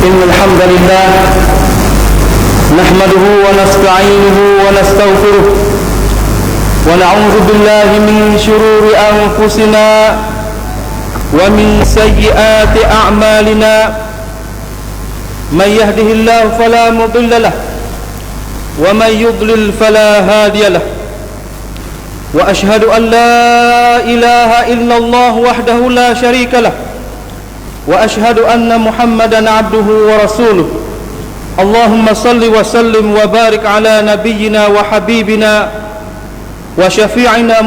إن الحمد لله نحمده ونستعينه ونستغفره ونعوذ بالله من شرور أنفسنا ومن سيئات أعمالنا من يهده الله فلا مضل له ومن يضلل فلا هادي له وأشهد أن لا إله إلا الله وحده لا شريك له وأشهد أن محمدا عبده ورسوله اللهم صل وسلم وبارك على نبينا وحبيبنا وشفيعنا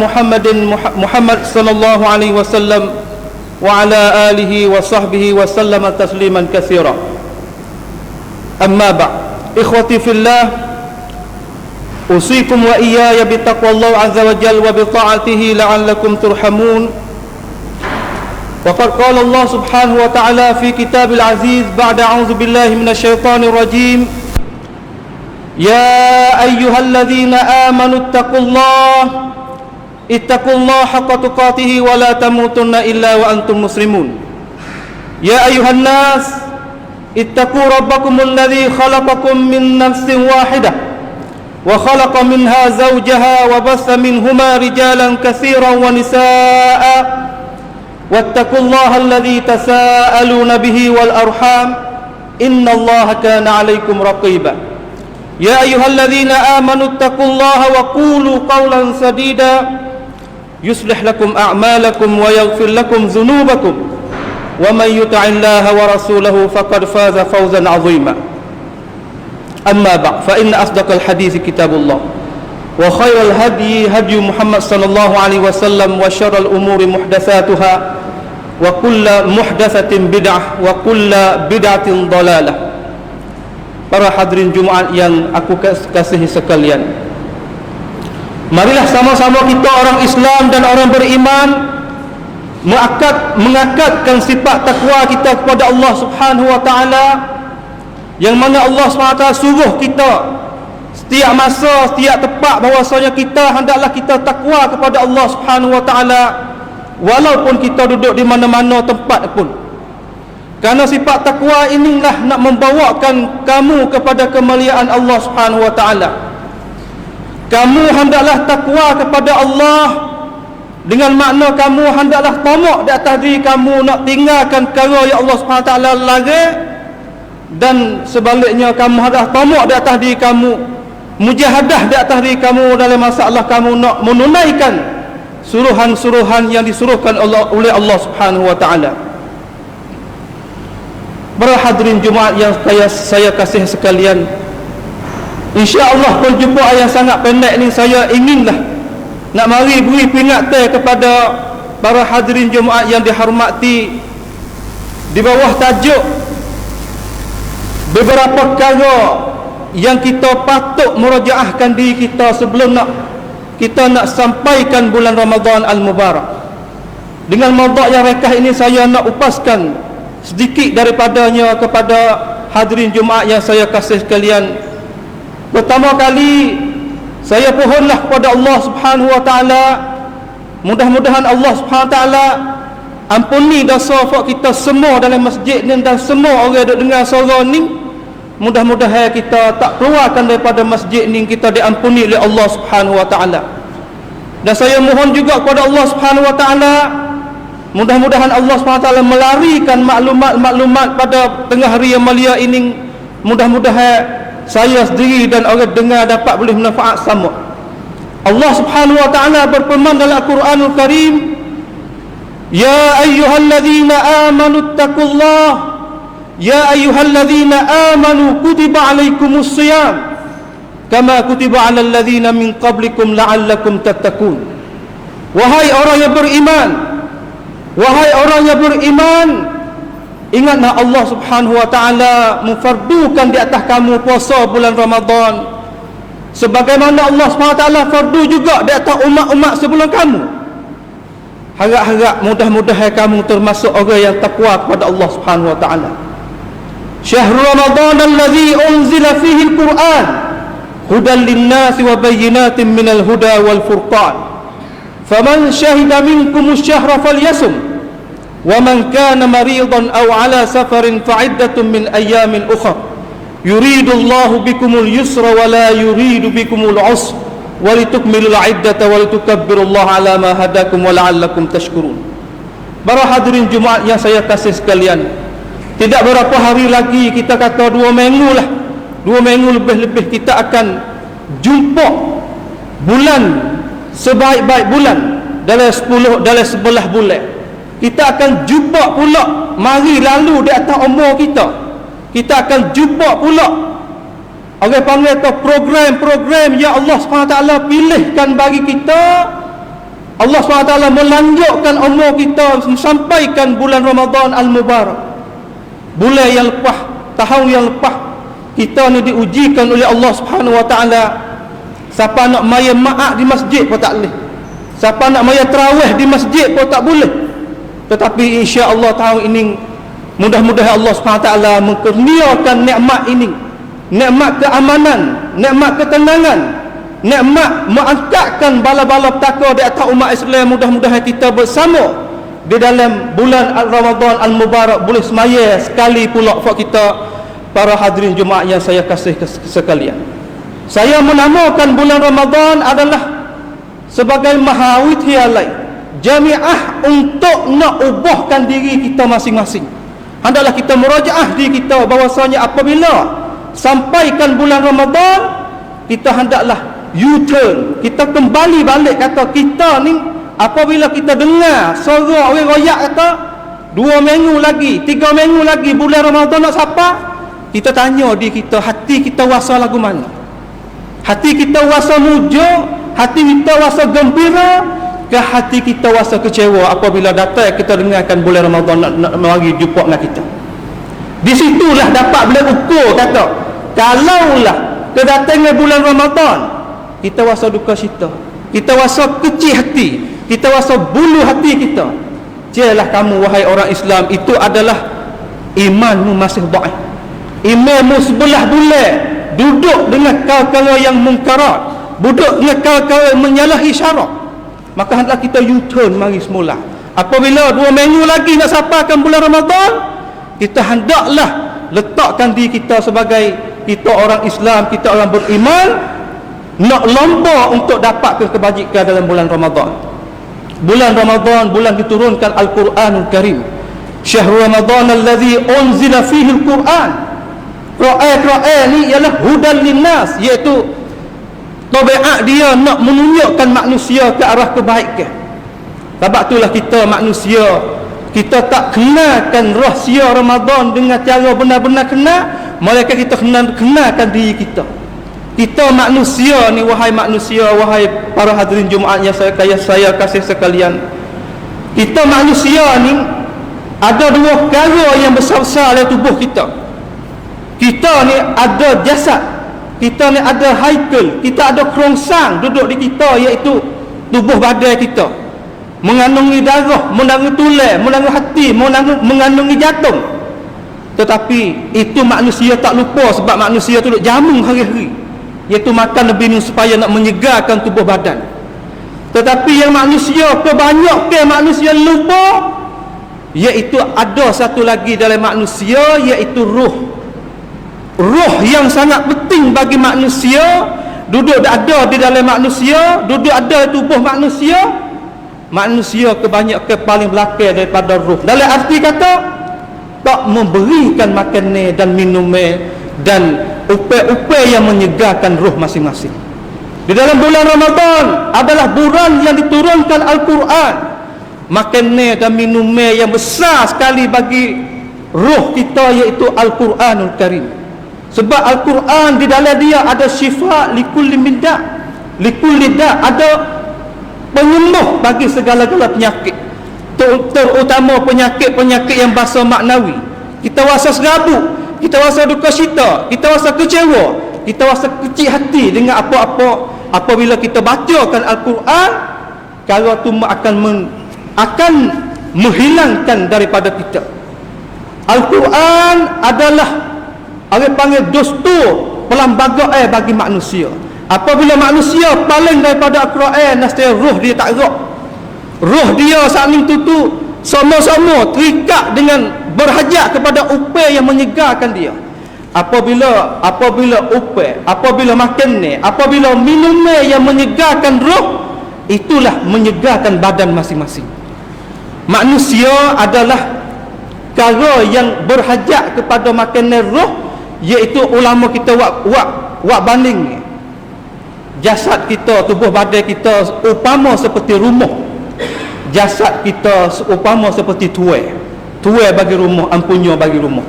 محمد صلى الله عليه وسلم وعلى آله وصحبه وسلم تسليما كثيرا. أما بعد إخوتي في الله أوصيكم وإياي بتقوى الله عز وجل وبطاعته لعلكم ترحمون. وقد قال الله سبحانه وتعالى في كتاب العزيز بعد أعوذ بالله من الشيطان الرجيم يا أيها الذين آمنوا اتقوا الله حق تقاته ولا تموتن إلا وأنتم مسلمون. يا أيها الناس اتقوا ربكم الذي خلقكم من نفس واحدة وخلق منها زوجها وبث منهما رجالا كثيرا ونساء واتقوا الله الذي تساءلون به والأرحام إن الله كان عليكم رقيبا. يا أيها الذين آمنوا اتقوا الله وقولوا قولا سديدا يصلح لكم أعمالكم ويغفر لكم ذنوبكم ومن يطع الله ورسوله فقد فاز فوزا عظيما. أما بعد فإن أصدق الحديث كتاب الله وخير الهدي هدي محمد صلى الله عليه وسلم وشر الأمور محدثاتها وكل محدثة بدعة وكل بدعة ضلالة. Para hadirin Jumaat yang aku kasihi sekalian, marilah sama-sama kita orang Islam dan orang beriman mengakatkan sifat takwa kita kepada Allah Subhanahu wa taala, yang mana Allah Subhanahu wa taala suruh kita setiap masa, setiap tepat bahwasanya kita hendaklah kita takwa kepada Allah Subhanahu wa taala walaupun kita duduk di mana-mana tempat pun. Karena sifat takwa inilah nak membawakan kamu kepada kemuliaan Allah Subhanahu wa taala. Kamu hendaklah takwa kepada Allah dengan makna kamu hendaklah tamak di atas diri kamu nak tinggalkan perkara yang Allah Subhanahu wa taala larang, dan sebaliknya kamu hendaklah tamak di atas diri kamu, mujahadah di atas diri kamu dalam masalah kamu nak menunaikan suruhan-suruhan yang disuruhkan oleh Allah Subhanahu wa taala. Para hadirin Jumaat yang saya kasih sekalian, insya-Allah perjumpaan yang sangat pendek ni saya inginlah nak mari beri peringatan kepada para hadirin Jumaat yang dihormati di bawah tajuk beberapa perkara yang kita patut murajaahkan diri kita sebelum kita nak sampaikan bulan Ramadan Al-Mubarak. Dengan mawdu' yang ringkas ini saya nak upaskan sedikit daripadanya kepada hadirin Jumaat yang saya kasih sekalian. Pertama kali saya pohonlah kepada Allah Subhanahu wa taala, mudah-mudahan Allah Subhanahu wa taala ampuni dosa kita semua dalam masjid ni dan semua orang yang dengar suara ni. Mudah-mudahan kita tak keluarkan daripada masjid ni, kita diampuni oleh Allah Subhanahu wa taala. Dan saya mohon juga kepada Allah Subhanahu wa taala, mudah-mudahan Allah SWT melarikan maklumat-maklumat pada tengah hari yang mulia ini. Mudah-mudahan saya sendiri dan orang dengar dapat boleh manfaat sama. Allah Subhanahu wa taala berfirman dalam Al-Quranul Karim, Ya ayyuhalladzina amanu attaqullah, Ya ayyuhalladzina amanu kutiba alaikumus shiyam kama kutiba alal ladzina min qablikum la'allakum tattaqun. Wahai orang yang beriman, wahai orang yang beriman, ingatlah Allah Subhanahu wa taala memfardukan di atas kamu puasa bulan Ramadan sebagaimana Allah Subhanahu wa taala fardu juga di atas umat-umat sebelum kamu. Harap-harap mudah-mudahan kamu termasuk orang yang takwa kepada Allah Subhanahu wa taala. Syahrul Ramadan allazi unzila fihi al-Quran hudan lin-nasi wa bayyinatin minal huda wal furqan. Faman syahida minkumus syahra falyasum wa man kana maridan aw ala safarin fa'iddatun min ayyamin ukhra yuridu Allahu bikumul yusra wa la yuridu bikumul usra wa litukmilul 'iddata wa litukabbirullaha 'ala ma hadakum wa la'allakum tashkurun. Para hadirin Jumaat yang saya kasih sekalian, tidak berapa hari lagi, kita kata 2 minggu lah, 2 minggu lebih-lebih kita akan jumpa bulan sebaik-baik bulan dalam 11 bulan. Kita akan jumpa pula mari lalu di atas umur kita. Kita akan jumpa pula orang panggil tu program-program yang Allah SWT pilihkan bagi kita. Allah SWT melanjutkan umur kita sampaikan bulan Ramadan Al-Mubarak. Bulan yang lepas, tahun yang lepas, kita ni diujikan oleh Allah Subhanahu Wa Taala. Siapa nak maya maaf di masjid pun tak boleh. Siapa nak maya tarawih di masjid pun tak boleh. Tetapi insya-Allah tahun ini mudah-mudahan Allah SWT mengkurniakan nikmat ini, nikmat keamanan, nikmat ketenangan, nikmat mengangkatkan bala-bala petaka di atas umat Islam. Mudah-mudahan kita bersama di dalam bulan Ramadan Al-Mubarak boleh semaya sekali pula untuk kita. Para hadirin Jumaat yang saya kasih sekalian, saya menamakan bulan Ramadan adalah sebagai mahawitialai jamiah untuk nak ubahkan diri kita masing-masing. Hendaklah kita merajaah diri kita bahawasanya apabila sampaikan bulan Ramadan, kita hendaklah U-turn, kita kembali balik. Kata kita ni apabila kita dengar suara orang royak kata 2 minggu lagi, 3 minggu lagi bulan Ramadan nak sapa, kita tanya diri kita, hati kita rasa lagu mana? Hati kita rasa mujuk, hati kita rasa gembira, ke hati kita rasa kecewa apabila datang kita dengarkan bulan Ramadan nak mari jumpa dengan kita. Di situlah dapat boleh ukur kata, kalaulah kedatangan bulan Ramadan kita rasa duka cita, kita rasa kecil hati, kita rasa bulu hati kita, jelah kamu wahai orang Islam, itu adalah imanmu masih dhaif. Imanmu sebelah bulan duduk dengan kala-kala yang mungkarat, duduk dengan kala-kala yang menyalahi syarak. Maka hendaklah kita U-turn mari semula. Apabila 2 minggu lagi nak sapakan bulan Ramadan, kita hendaklah letakkan diri kita sebagai kita orang Islam, kita orang beriman, nak lomba untuk dapatkan kebajikan dalam bulan Ramadan. Bulan Ramadan, bulan diturunkan Al-Quranul Karim. Syahrul Ramadan alladhi unzila fihi Al-Quran. Quran ni ialah hudan linnas, iaitu tabiat dia nak menunjukkan manusia ke arah kebaikan. Sebab itulah kita manusia, kita tak kenalkan rahsia Ramadan dengan cara benar-benar kenal, melainkan kita kenalkan diri kita. Kita manusia ni, wahai manusia, wahai para hadirin Jumaat yang saya kasih sekalian, kita manusia ni ada 2 perkara yang besar-besar dalam tubuh kita. Kita ni ada jasad, kita ni ada haikal, kita ada kerongsang duduk di kita, iaitu tubuh badan kita, mengandungi darah, mengandungi tulang, mengandungi hati, mengandungi jantung. Tetapi itu manusia tak lupa, sebab manusia tu duduk jamu hari-hari, iaitu makan lebih ni supaya nak menyegarkan tubuh badan. Tetapi yang manusia kebanyakan manusia lupa, iaitu ada satu lagi dalam manusia, iaitu ruh. Ruh yang sangat penting bagi manusia, duduk ada di dalam manusia, duduk ada di tubuh manusia. Manusia kebanyakan paling belakang daripada ruh. Dalam arti kata, tak memberikan makanan dan minuman dan upaya-upaya yang menyegarkan ruh masing-masing. Di dalam bulan Ramadan adalah bulan yang diturunkan Al-Quran. Makanan dan minuman yang besar sekali bagi ruh kita, iaitu Al-Quranul Karim. Sebab Al-Quran di dalam dia ada syifa likulli minda, likulli da, ada penyembuh bagi segala-gala penyakit, terutama penyakit-penyakit yang bahasa maknawi. Kita rasa serabut, kita rasa duka cita, kita rasa kecewa, kita rasa kecil hati dengan apa-apa. Apabila kita bacakan Al-Quran, kalau itu akan menghilangkan daripada kita. Al-Quran adalah orang panggil dostur, pelambagaan bagi manusia. Apabila manusia paling daripada Al-Quran, nasib ruh dia tak gerak. Ruh dia saling tutup, sama-sama terikat dengan berhajat kepada upaya yang menyegarkan dia. Apabila upaya, apabila makan ni, apabila minum yang menyegarkan roh, itulah menyegarkan badan masing-masing. Manusia adalah perkara yang berhajat kepada makanan roh, iaitu ulama kita buat banding ni. Jasad kita, tubuh badan kita upama seperti rumah. Jasad kita upama seperti tuai bagi rumah, ampunya bagi rumah.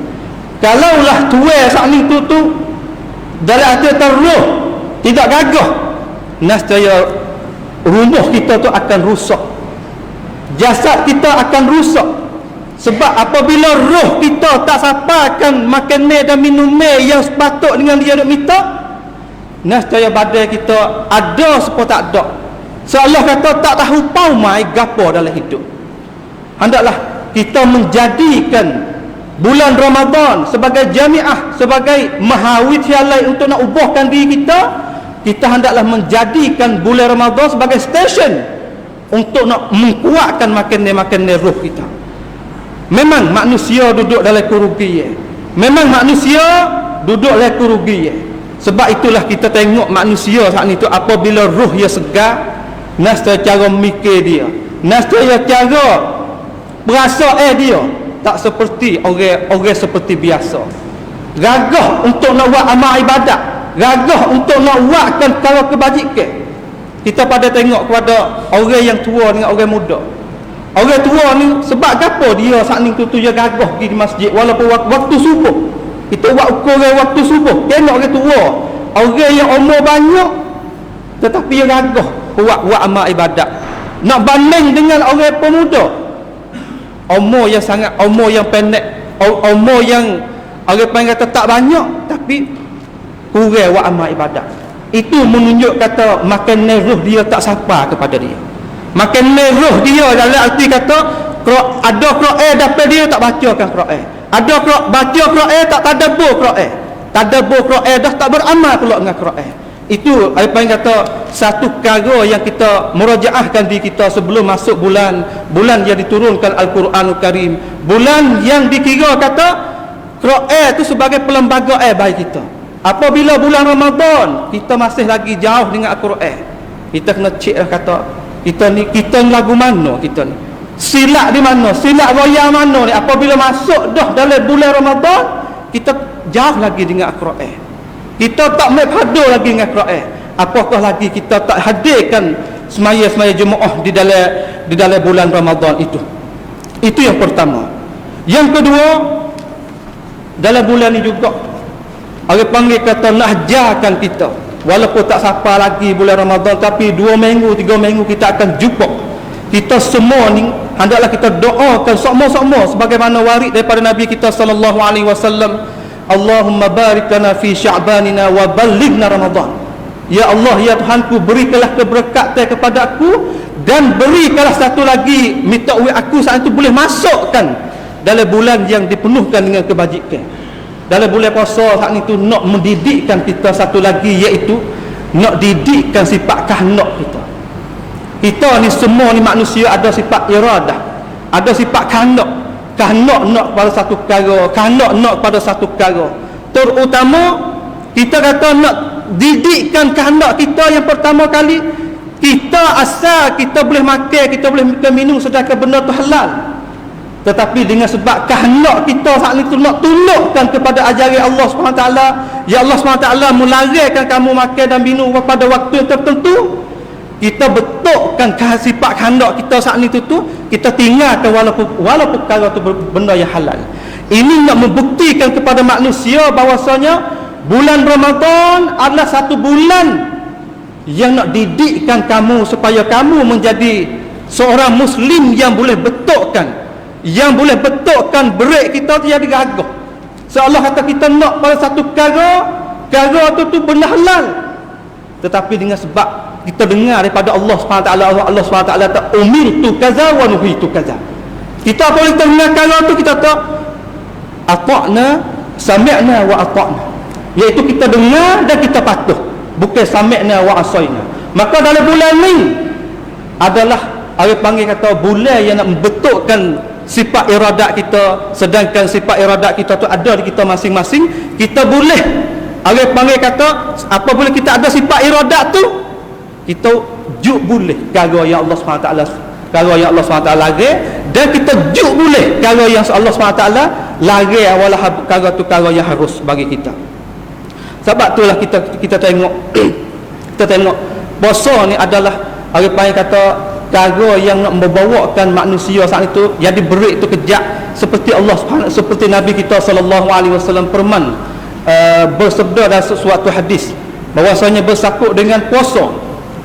Kalaulah tuai saat ni tu dalam hati roh tidak gagah, nescaya rumah kita tu akan rusak, jasad kita akan rusak. Sebab apabila roh kita tak saparkan makanan dan minum yang sepatut dengan dia nak minta, nescaya badan kita ada sepo tak ada. Seolah kata tak tahu paumai gapo dalam hidup. Hendaklah kita menjadikan bulan Ramadan sebagai jamiah, sebagai mahawidyalai untuk nak ubahkan diri kita. Kita hendaklah menjadikan bulan Ramadan sebagai stesen untuk nak menguatkan makanan roh kita. Memang manusia duduk dalam kerugian. Memang manusia duduk dalam kerugian. Sebab itulah kita tengok manusia saat ni tu, apabila roh dia segar, nescaya cara mikir dia, nescaya cara berasa dia tak seperti orang seperti biasa. Gagah untuk nak buat amal ibadat, gagah untuk nak buatkan perkara kebajikan. Kita pada tengok kepada orang yang tua dengan orang muda. Orang tua ni sebab apa dia saat ni tu dia gagah pergi di masjid walaupun waktu subuh. Kita buat ukuran waktu subuh, tengok orang tua, orang yang umur banyak tetapi dia gagah buat amal ibadat. Nak banding dengan orang pemuda, umur yang pendek, umur yang orang panggil kata tak banyak tapi kurang buat amal ibadat. Itu menunjuk kata makanan roh dia tak sapa kepada dia. Makanan roh dia dalam arti kata ada Quran dapat dia tak bacakan Quran, ada baca Quran tak tadabbur Quran, tadabbur Quran dah tak beramal pula dengan Quran. Itu apa yang kata satu perkara yang kita murajaahkan diri kita sebelum masuk bulan yang diturunkan Al-Quranul Karim, bulan yang dikira kata Quran itu sebagai perlembagaan bagi kita. Apabila bulan Ramadan kita masih lagi jauh dengan Al-Quran, kita kena cek lah kata kita ni lagu mana, kita ni silap di mana, silap raya mana ni. Apabila masuk dah dalam bulan Ramadan, kita jauh lagi dengan Al-Quran, kita tak menghadu lagi dengan Quran. Apakah lagi kita tak hadirkan semaya-semaya jemaah di dalam bulan Ramadan itu. Itu yang pertama. Yang kedua, dalam bulan ini juga orang panggil kata nak ajarkan kita, walaupun tak sampai lagi bulan Ramadan, tapi 2 minggu 3 minggu kita akan jumpa. Kita semua ni hendaklah kita doakan sama-sama sebagaimana warid daripada Nabi kita sallallahu alaihi wasallam, Allahumma barik lana fi sya'banina wa ballighna Ramadan. Ya Allah, ya Tuhanku, berikanlah keberkatan kepada aku dan berikanlah satu lagi minta aku saat itu boleh masukkan dalam bulan yang dipenuhkan dengan kebajikan. Dalam bulan puasa saat itu nak mendidikkan kita satu lagi, iaitu nak didikkan sifat kahandak kita. Kita ni semua ni manusia ada sifat iradah, ada sifat kahandak nak pada satu perkara, kahandak nak pada satu perkara. Terutama kita kata nak didikkan kahandak kita, yang pertama kali kita asal kita boleh makan, kita boleh minum sedangkan benda tu halal, tetapi dengan sebab kahandak kita saat itu nak tundukkan kepada ajaran Allah SWT, ya Allah SWT melarangkan kamu makan dan minum pada waktu yang tertentu, kita betulkan sifat kahandak kita saat itu tu, kita tinggalkan walaupun perkara itu benda yang halal. Ini nak membuktikan kepada manusia bahawasanya bulan Ramadan adalah satu bulan yang nak didikkan kamu supaya kamu menjadi seorang Muslim yang boleh betulkan, berat kita tu jadi gagah. Seolah kata kita nak pada satu perkara tu benda halal, tetapi dengan sebab kita dengar daripada Allah SWT, Allah SWT kata umirtu kaza wa nuhitu kaza. Kita boleh dengar perkara tu, kita tak ata'na, sami'na wa ata'na, iaitu kita dengar dan kita patuh, bukan sami'na wa asaina. Maka dalam bulan ni adalah Orang panggil kata bulan yang nak membetulkan sifat iradat kita, sedangkan sifat iradat kita tu ada di kita masing-masing. Kita boleh, orang panggil kata apabila kita ada sifat iradat tu, kita juk boleh kalau yang Allah SWT, kalau yang Allah SWT larang, dan kita juk boleh kalau yang Allah SWT larang, walau kalau tu kalau yang harus bagi kita. Sebab itulah kita tengok kita tengok puasa ni adalah orang panggil kata cara yang nak membawakan manusia saat itu jadi berik itu kejap, seperti Allah Subhanahu, seperti Nabi kita sallallahu alaihi wasallam firman, bersabda dalam suatu hadis bahwasanya bersakut dengan puasa,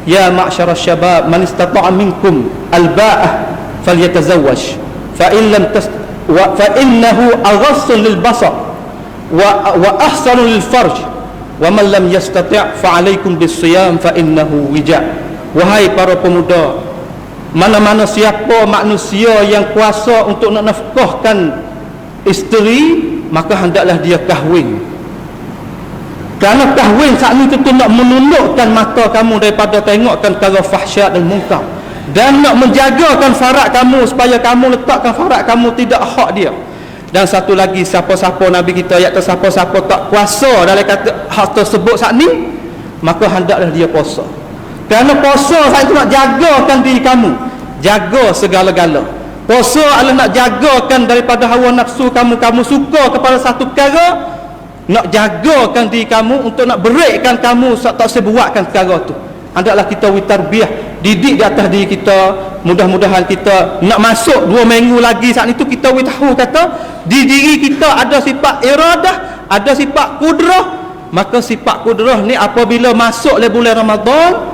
ya ma'syarasy syabab man istata'a minkum alba'ah falyatazawwaj fa in lam fa innahu aghassun lil basar wa ahsanu lil farj wa man lam yastati' fa alaikum bis-siyam fa innahu wija'. Wahai para pemuda, mana-mana siapa manusia yang kuasa untuk nak nafkahkan isteri, maka hendaklah dia kahwin. Kerana kahwin saat ini tentu nak menundukkan mata kamu daripada tengokkan perkara fahsyat dan munkar, dan nak menjagakan farat kamu supaya kamu letakkan farat kamu tidak hak dia. Dan satu lagi, siapa-siapa Nabi kita iaitu siapa-siapa tak kuasa dalam kata hak tersebut saat ni, maka hendaklah dia puasa. Kerana puasa saat itu nak jagakan diri kamu, jaga segala-gala. Puasa adalah nak jagakan daripada hawa nafsu kamu. Kamu suka kepada satu perkara, nak jagakan diri kamu untuk nak berikkan kamu tak sebuatkan perkara tu. Hendaklah kita witarbiah, didik di atas diri kita. Mudah-mudahan kita nak masuk 2 minggu lagi saat itu kita tahu kata di diri kita ada sifat iradah, ada sifat kudrah. Maka sifat kudrah ni apabila masuk le bulan Ramadan,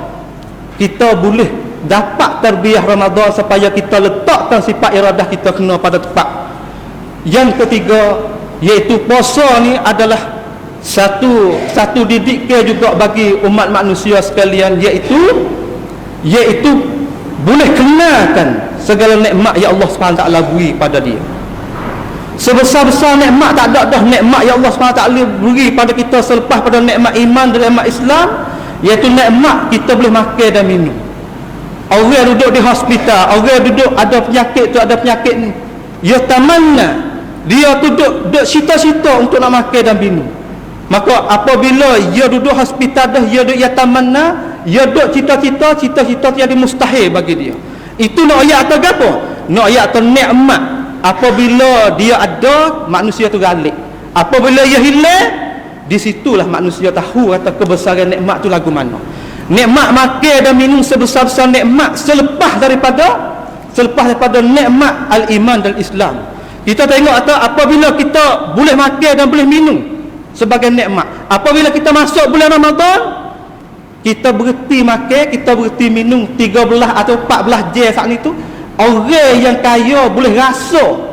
kita boleh dapat tarbiyah Ramadan supaya kita letakkan sifat iradah kita kena pada tepat. Yang ketiga, iaitu puasa ni adalah satu didikan juga bagi umat manusia sekalian, iaitu boleh kenalkan segala nikmat yang Allah SWT beri pada dia. Sebesar-besar nikmat tak ada dah nikmat yang Allah SWT beri pada kita selepas pada nikmat iman dan nikmat Islam, iaitu nikmat kita boleh makan dan minum. Orang duduk di hospital, orang duduk ada penyakit tu, ada penyakit ni, dia tamanna, dia duduk cita-cita untuk nak makan dan minum. Maka apabila dia duduk hospital dah, dia duduk tamanna, dia duduk cita-cita jadi mustahil bagi dia. Itu nak ayat atau apa? Nak ayat atau nikmat. Apabila dia ada, manusia tu galik. Apabila dia hilang, di situlah manusia tahu kata kebesaran nikmat tu lagu mana. Nikmat makan dan minum sebesar-besar nikmat selepas daripada nikmat al-iman dan Islam. Kita tengok atau apabila kita boleh makan dan boleh minum sebagai nikmat, apabila kita masuk bulan Ramadan, kita berhenti makan, kita berhenti minum 13 atau 14 jam saat itu, orang yang kaya boleh rasa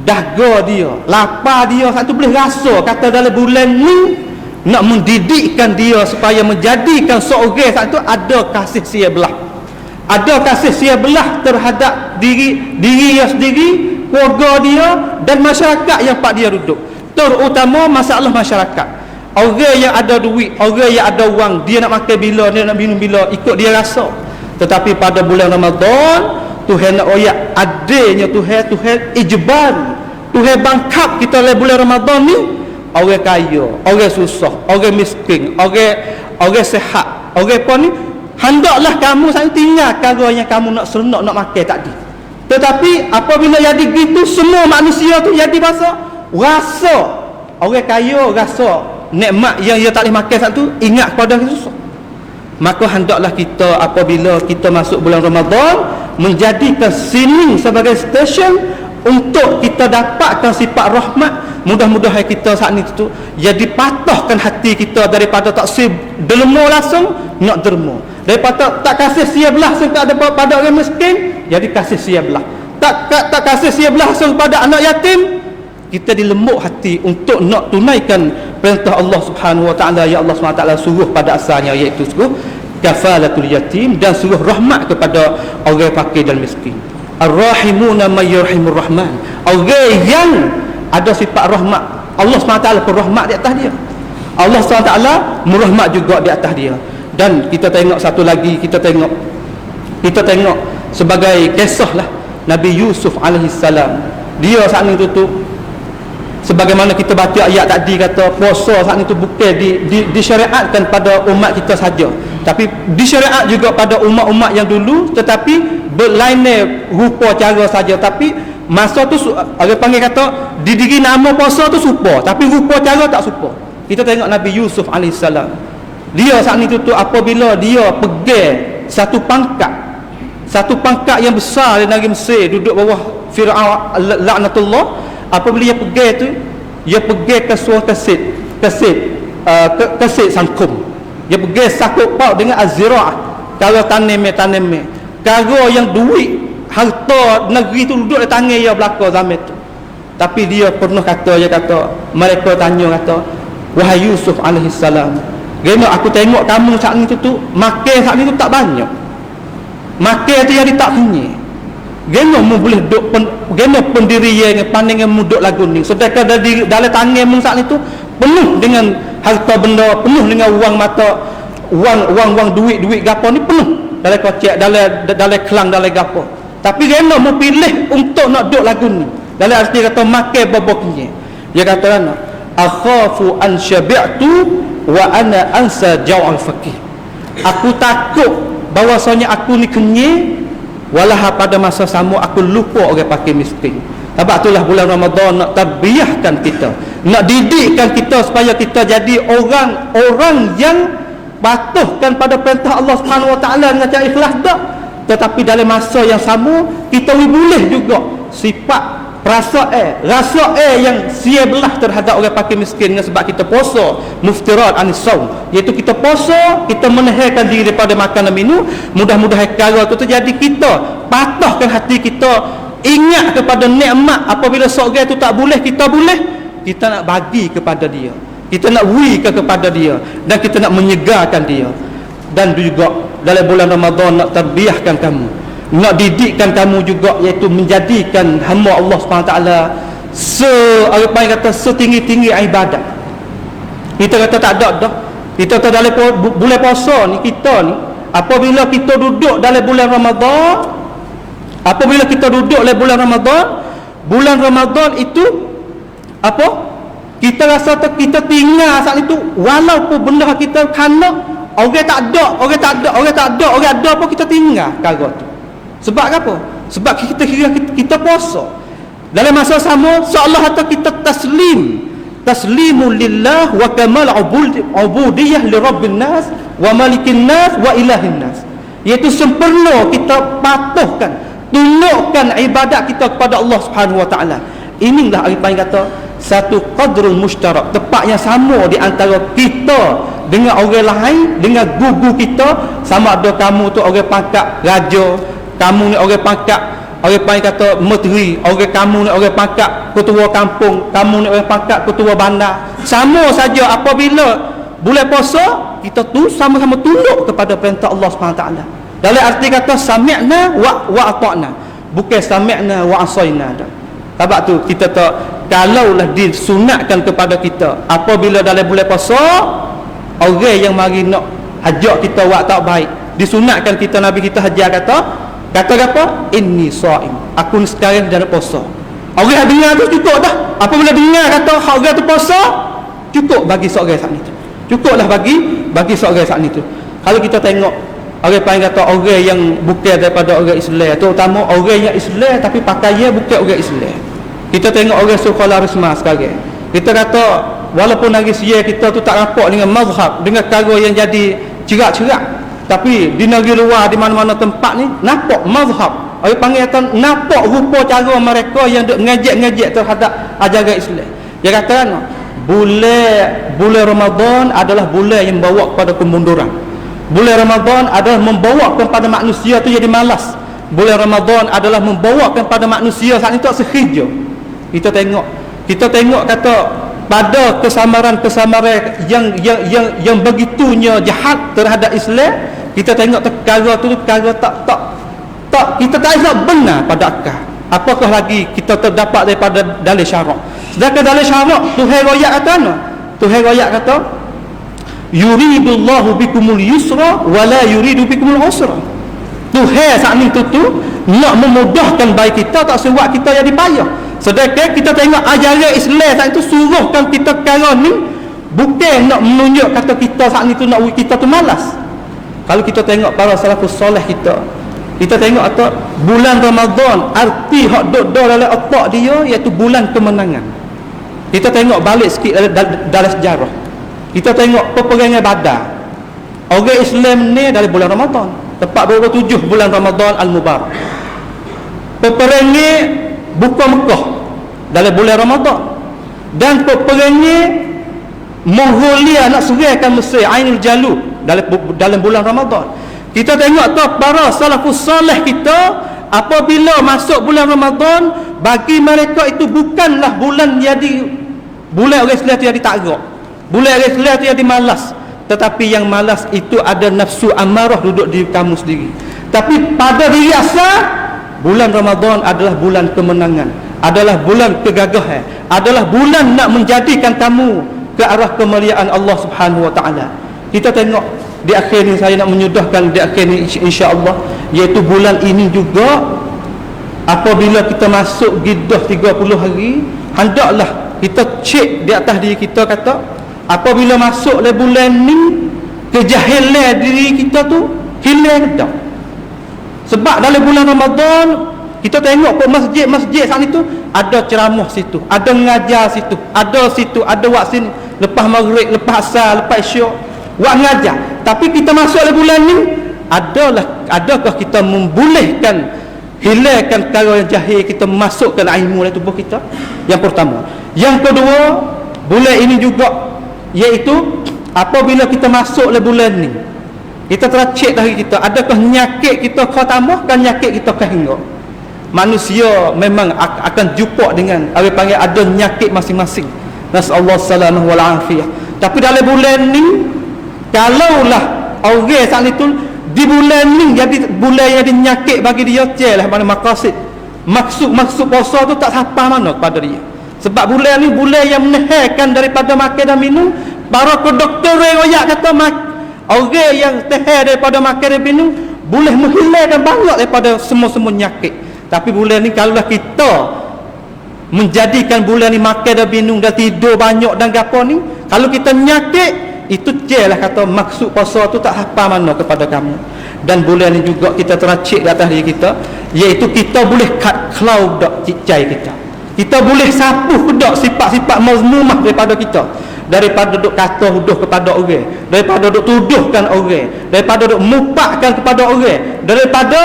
dahaga dia, lapar dia saat itu boleh rasa kata dalam bulan ni nak mendidikkan dia supaya menjadikan seorang saat itu ada kasih sia belah, ada kasih sia belah terhadap diri dia sendiri, keluarga dia dan masyarakat yang pak dia duduk, terutama masalah masyarakat. Orang yang ada duit, orang yang ada wang, dia nak makan bila, dia nak minum bila, ikut dia rasa. Tetapi pada bulan Ramadan, Tuhan nak royak adanya Tuhan ijbar, Tuhan bangkap kita dalam bulan Ramadan ni. Orang kaya, orang susah, orang miskin, orang sehat, orang apa ni, hendaklah kamu saya tinggal kalau yang kamu nak seronok nak makan tadi. Tetapi apabila jadi gitu, semua manusia tu jadi rasa orang kaya rasa nikmat yang dia tak boleh makan satu, ingat kepada orang susah. Maka hendaklah kita apabila kita masuk bulan Ramadan menjadikan sini sebagai stesen untuk kita dapatkan sifat rahmat. Mudah-mudahan kita saat ni tu jadi patahkan hati kita daripada tak derma langsung nak derma, daripada tak kasih sia belah pada orang miskin jadi kasih sia belah, tak kasih sia belah langsung pada anak yatim, kita dilembut hati untuk nak tunaikan perintah Allah Subhanahu Wa Taala yang Allah Subhanahu Wa Taala suruh pada asalnya, iaitu suruh kafalatul yatim dan suruh rahmat kepada orang fakir dan miskin. Ar-rahimuna may yarhamur rahman, orang yang ada sifat rahmat, Allah SWT pun rahmat di atas dia, Allah SWT merahmat juga di atas dia. Dan kita tengok satu lagi, kita tengok sebagai kisah lah Nabi Yusuf alaihissalam. Dia saat ni tu sebagaimana kita baca ayat tadi kata puasa saat itu bukan disyariatkan pada umat kita saja, tapi disyariat juga pada umat-umat yang dulu, tetapi berlainan rupa cara saja. Tapi masa tu orang panggil kata didiri nama puasa tu serupa, tapi rupa cara tak serupa. Kita tengok Nabi Yusuf alaihissalam, dia saat itu tu apabila dia pegang satu pangkat yang besar di negeri Mesir, duduk bawah Fir'aun laknatullah. Apabila dia pergi tu, dia pergi ke suatu kesit sangkum. Dia pergi sakut pau dengan azira'ah, kalau tanam kalau yang duit harta negeri tu duduk di tangan dia belaka zaman tu. Tapi dia pernah kata, mereka tanya kata, wahai Yusuf alaihissalam, gimana aku tengok kamu saat ni tu makan saat ni tu tak banyak, makan tu jadi tak kenyang. Geno mu boleh duk geno pendirian pandang mu duk lagu ni, sedangkan dari dalam tangan mu saat itu penuh dengan harta benda, penuh dengan wang mata, wang duit gapo ni penuh dalam kocek, dalam kelang, dalam gapo. Tapi geno mu pilih untuk nak duk lagu ni, dalam arti kata makan boboknya. Dia kata ana akhafu an syabi'tu wa ana ansa jaw'al faqih. Aku takut bahwasanya aku ni kenyang, walah pada masa sama aku lupa orang pakai miskin. Sebab itulah bulan Ramadan nak tarbiyahkan kita, nak didikkan kita supaya kita jadi orang yang patuhkan pada perintah Allah Subhanahu Wa Taala dengan cara ikhlas dak. Tetapi dalam masa yang sama kita boleh juga sifat rasa yang sia belah terhadap orang pakai miskin, dengan sebab kita puasa muftirat anis saum, iaitu kita puasa, kita menahankan diri daripada makan dan minum. Mudah-mudahan perkara itu terjadi, kita patahkan hati kita, ingat kepada nikmat. Apabila seorang itu tak boleh, kita nak bagi kepada dia, kita nak berikan kepada dia, dan kita nak menyegarkan dia. Dan juga dalam bulan Ramadan nak tarbiyahkan kamu, nak didikkan kamu juga, iaitu menjadikan hamba Allah SWT setinggi-tinggi ibadat. Kita kata tak ada dah, kita kata dalam bulan puasa ni, kita ni apabila kita duduk dalam bulan Ramadan, bulan Ramadan itu apa, kita rasa kita tinggal saat itu, walaupun benda kita kena orang tak ada pun kita tinggal kagak tu. Sebab apa? Sebab kita kira kita puasa. Dalam masa sama seolah kata kita taslimu lillah wa kamal ubudiyah li rabbin nas wa malikin nas wa ilahin nas, iaitu sempurna kita patuhkan, tundukkan ibadat kita kepada Allah Subhanahu Wa Taala. Inilah Arifin kata satu qadrul mushtarak, tempat yang sama di antara kita dengan orang lain, dengan guru kita. Sama ada kamu tu orang pangkat raja, kamu ni orang pangkat, orang panggil kata menteri, orang kamu ni orang pangkat ketua kampung, kamu ni orang pangkat ketua bandar. Sama saja apabila bulan puasa, kita tu sama-sama tunduk kepada perintah Allah SWT. Dalam arti kata sami'na wa ata'na, bukan sami'na wa asayna. Sebab tu kita tak, kalaulah disunatkan kepada kita apabila dalam bulan puasa, orang yang mari nak hajak kita buat tak baik, disunatkan kita, Nabi kita hajar kata apa? Inni sha'im, aku ni sekarang dalam puasa. Orang dengar tu cukup dah. Apabila dengar kata orang tu puasa, cukup bagi seorang saat itu. Cukuplah bagi seorang saat itu. Kalau kita tengok orang panggil kata orang yang bukan daripada orang Islam, terutama orang yang Islam tapi pakaian bukan orang Islam. Kita tengok orang sekularisme sekarang. Kita kata walaupun hari sia kita tu tak rapat dengan mazhab, dengan perkara yang jadi cerak-cerak, tapi di negeri luar, di mana-mana tempat ni nampak mazhab, orang panggil kata nampak rupa cara mereka yang duk ngejek-ngejek terhadap ajaran Islam. Dia kata kan, bulan Ramadan adalah bulan yang membawa kepada kemunduran. Bulan Ramadan adalah membawa kepada manusia tu jadi malas. Bulan Ramadan adalah membawa kepada manusia saat itu sekhija. Kita tengok kata pada kesamaran yang begitunya jahat terhadap Islam, kita tengok perkara tak kita tak bisa benar pada akal. Apakah lagi kita terdapat daripada dalil syarak. Sedangkan dalil syarak Tuhan royak kata apa? Tuhan royak kata yuridullahu bikumul yusra wa la yuridu bikumul usra. Tuhan saat ni tu nak memudahkan baik kita, tak suruh kita jadi payah. Sedangkan kita tengok ajaran Islam saat itu suruhkan kita sekarang ni bukan nak menunjuk kata kita saat ni tu nak kita tu malas. Kalau kita tengok para salafus soleh kita tengok atau bulan Ramadan, arti hak duk dalam otak dia iaitu bulan kemenangan. Kita tengok balik sikit dalam sejarah. Kita tengok peperangan Badar. Orang Islam ni dari bulan Ramadan, tepat 27 bulan Ramadan Al-Mubarak. Peperangan buka Mekah dalam bulan Ramadan. Dan peperangan Mongolia nak serahkan Mesir, Ainul Jalud dalam bulan Ramadan. Kita tengok tu para salafus salih kita apabila masuk bulan Ramadan, bagi mereka itu bukanlah bulan bulan orang Islam yang ditakrak, bulan orang Islam yang dimalas, tetapi yang malas itu ada nafsu amarah duduk di kamu sendiri. Tapi pada diri asal, bulan Ramadan adalah bulan kemenangan, adalah bulan kegagahan, adalah bulan nak menjadikan kamu ke arah kemuliaan Allah Subhanahu Wa Taala. Kita tengok di akhir ni, saya nak menyudahkan di akhir ni insya-Allah, iaitu bulan ini juga apabila kita masuk gidah 30 hari, hendaklah kita cek di atas diri kita, kata apabila masuk le bulan ni kejahilan diri kita tu hilang dah. Sebab dalam bulan Ramadan kita tengok kat masjid-masjid saat itu ada ceramah situ, ada mengajar situ, ada wak sini, lepas maghrib, lepas asar, lepas isyak wak ngajar. Tapi kita masuk dalam bulan ni, adakah kita membolehkan hilangkan perkara yang jahil, kita masukkan ilmu dalam tubuh kita? Yang pertama. Yang kedua, bulan ini juga iaitu apabila kita masuk dalam bulan ni, kita tercek dari kita, adakah nyakit kita kau tambah kan nyakit kita kau hingga. Manusia memang akan jumpa dengan apa panggil ada nyakit masing-masing. Nasallahu salamah wal afiyah. Tapi dalam bulan ni, kalaulah orang saat itu di bulan ni jadi bulan yang dinyakit bagi dia, celah mana maqasid, maksud puasa tu tak sampai mana kepada dia. Sebab bulan ni bulan yang menahankan daripada makan dan minum. Para doktor royak kata orang yang tahan daripada makan dan minum boleh menghilangkan banyak daripada semua-semua nyakit. Tapi bulan ni kalaulah kita menjadikan bulan ni makan dan minum dan tidur banyak dan gapo ni, kalau kita nyakit, itu jelah kata maksud puasa tu tak apa mana kepada kamu. Dan bulan ni juga kita teracik di atas diri kita, iaitu kita boleh cut cloud dak cicai kita. Kita boleh sapuh dak sifat-sifat mazmumah daripada kita, daripada duk kata huduh kepada orang, daripada duk tuduhkan orang, daripada duk mupakkan kepada orang, daripada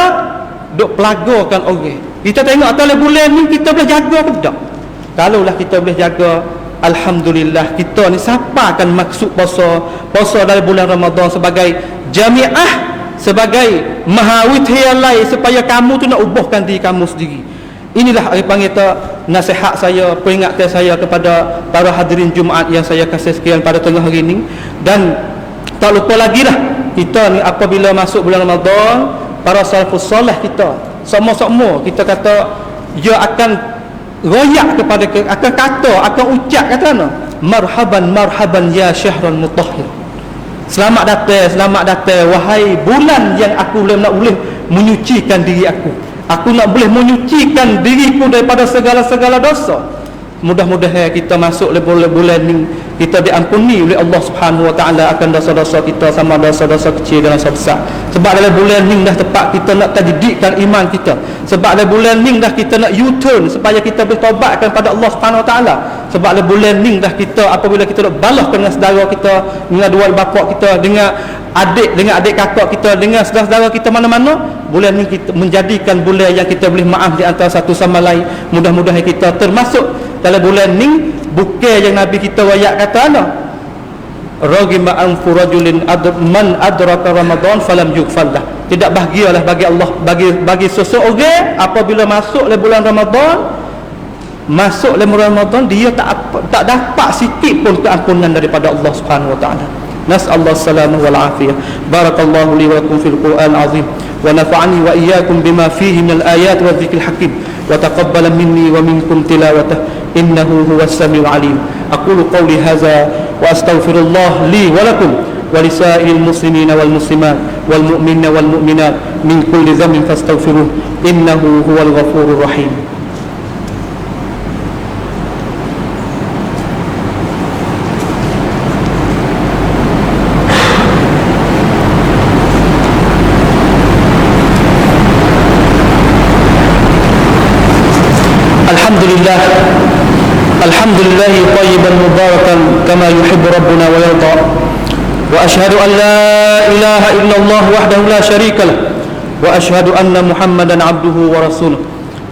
duk pelagakan orang. Kita tengok atas bulan ni kita boleh jaga ke tak? Kalaulah kita boleh jaga, alhamdulillah, kita ni sampaikan maksud puasa dari bulan Ramadan sebagai jamiah, sebagai mahawithiyalai, supaya kamu tu nak ubahkan diri kamu sendiri. Inilah apa panggil nasihat saya, peringatan saya kepada para hadirin Jumaat yang saya kasih sekian pada tengah hari ini. Dan tak lupa lagi lah, kita ni apabila masuk bulan Ramadan, para salafus soleh kita sama-sama kita kata dia akan royak kepada akan kata, akan ucap kata no, marhaban ya syahrul mutahhir. Selamat datang wahai bulan yang aku boleh menyucikan diri aku. Aku nak boleh menyucikan diriku daripada segala-segala dosa. Mudah-mudahan kita masuk bulan ni, kita diampuni oleh Allah Subhanahu Wa Taala akan dosa-dosa kita, sama dosa-dosa kecil dan dosa besar. Sebab dalam bulan ni dah tepat kita nak tajdidkan iman kita. Sebab dalam bulan ni dah kita nak U-turn supaya kita bertaubatkan pada Allah Subhanahu Wa Taala. Sebab dalam bulan ni dah kita apabila kita nak balas dengan saudara kita, dengan dua bapa kita, dengan adik kakak kita, dengan saudara-saudara kita mana-mana, bulan ni kita menjadikan bulan yang kita boleh maaf di antara satu sama lain. Mudah-mudahan kita termasuk dalam bulan ni. Bukan yang Nabi kita wayak kata ana ragima anfu rajulin man adraka Ramadan falam yughfallah. Tidak bahagialah bagi Allah, bagi seseorang apabila masuk dalam bulan Ramadan, dia tak dapat sikit pun keampunan daripada Allah Subhanahu Wa Taala. Nas'allahu salamah wal afiyah. Barakallahu li wa lakum fil Qur'an azim wa nafa'ani wa iyyakum bima fihi min al-ayat wa dhikril hakim wa taqabbala minni wa minkum tilawatah innahu huwas samiul alim. Aqulu qawli hadza wa astaghfirullah li wa lakum ولسائر المسلمين والمسلمات والمؤمنين والمؤمنات من كل ذنب فاستغفروه إنه هو الغفور الرحيم. الحمد لله طيبا مباركا كما يحب ربنا ويرضى وأشهد أن لا إله إلا الله وحده لا شريك له وأشهد أن محمدا عبده ورسوله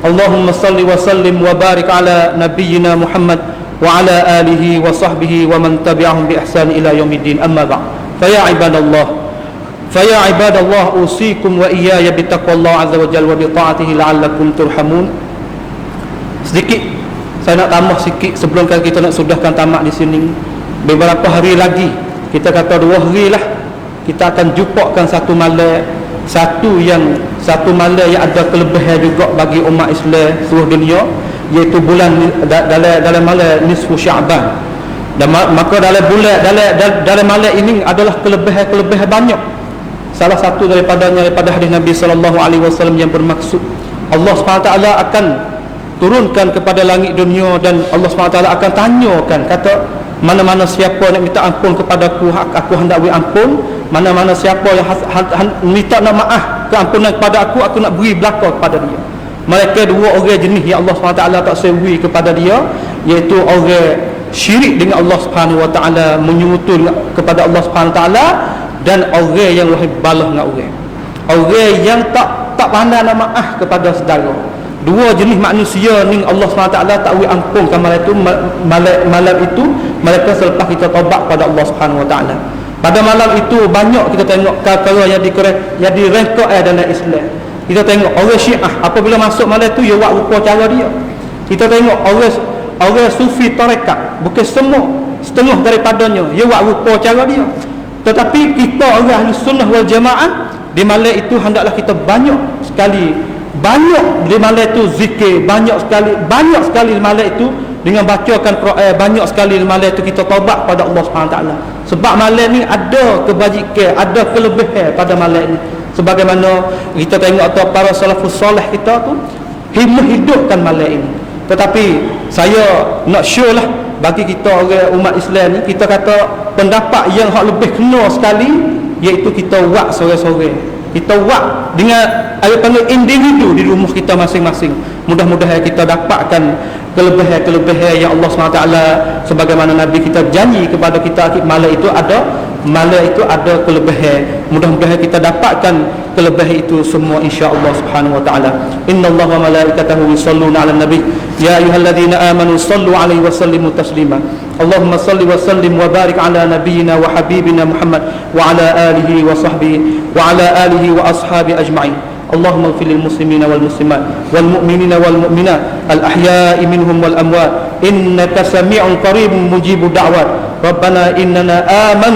اللهم صل وسلم وبارك على نبينا محمد وعلى آله وصحبه ومن تبعهم بإحسان إلى يوم الدين أما بعد فيا عباد الله أوصيكم وإياي بتقوى الله عز وجل وبطاعته لعلكم ترحمون. Sedikit saya nak tambah sikit sebelum kita nak sudahkan tamat di sini. Beberapa hari lagi, kita kata 2 hari lah, kita akan jumpakan satu malam yang ada kelebihan juga bagi umat Islam seluruh dunia, iaitu bulan dalam malam nisfu Syaban. Dan maka dalam malam ini adalah kelebihan banyak. Salah satu daripada hadis Nabi sallallahu alaihi wasallam yang bermaksud Allah SWT akan turunkan kepada langit dunia dan Allah SWT akan tanyakan, kata mana-mana siapa nak minta ampun kepadaku, aku hendak beri ampun. Mana-mana siapa yang minta nak maaf, keampunan kepada aku nak beri belaka kepada dia. Mereka 2 orang jenis yang Allah SWT tak beri kepada dia, iaitu orang syirik dengan Allah SWT, menyutul kepada Allah SWT, dan orang yang wahai balah dengan orang yang tak pandai nak maaf kepada saudara. 2 jenis manusia ni Allah SWT tak beri ampunkan malam itu mereka selepas kita taubat pada Allah SWT. Pada malam itu banyak kita tengok perkara yang direngkok dalam Islam. Kita tengok orang Syiah apabila masuk malam itu, dia buat rupa cara dia. Kita tengok orang Sufi tarekat, bukan semua, setengah daripadanya dia buat rupa cara dia. Tetapi kita orang Ahli Sunnah wal Jamaah, di malam itu hendaklah kita banyak di malam itu zikir, banyak sekali di malam itu dengan bacakan Quran, banyak sekali di malam itu kita taubat pada Allah SWT. Sebab malam ni ada kebajikan, ada kelebihan pada malam ni. Sebagaimana kita tengok atau para salafus soleh kita tu hidupkan malam ini. Tetapi saya nak sure lah bagi kita orang umat Islam ni, kita kata pendapat yang lebih kena sekali, iaitu kita buat sore-sore. Kita buat dengan panggil individu di rumah kita masing-masing. Mudah-mudahan kita dapatkan kelebihan yang Allah SWT sebagaimana Nabi kita janji kepada kita, malam itu ada kelebihan. Mudah-mudahan kita dapatkan kelebihan itu semua insya-Allah subhanahu wa ta'ala. Innallaha wa malaikatahu yusalluna 'alan nabi ya ayyuhalladzina amanu sallu 'alaihi wa sallimu taslima. Allahumma salli wa sallim wa barik 'ala nabiyyina wa habibina Muhammad wa 'ala alihi wa sahbihi wa 'ala alihi wa ashabi ajma'in. اللهم اغفر للمسلمين والمسلمات والمؤمنين والمؤمنات الأحياء منهم والأموات إنك سميع قريب مجيب الدعوات ربنا إننا آمنا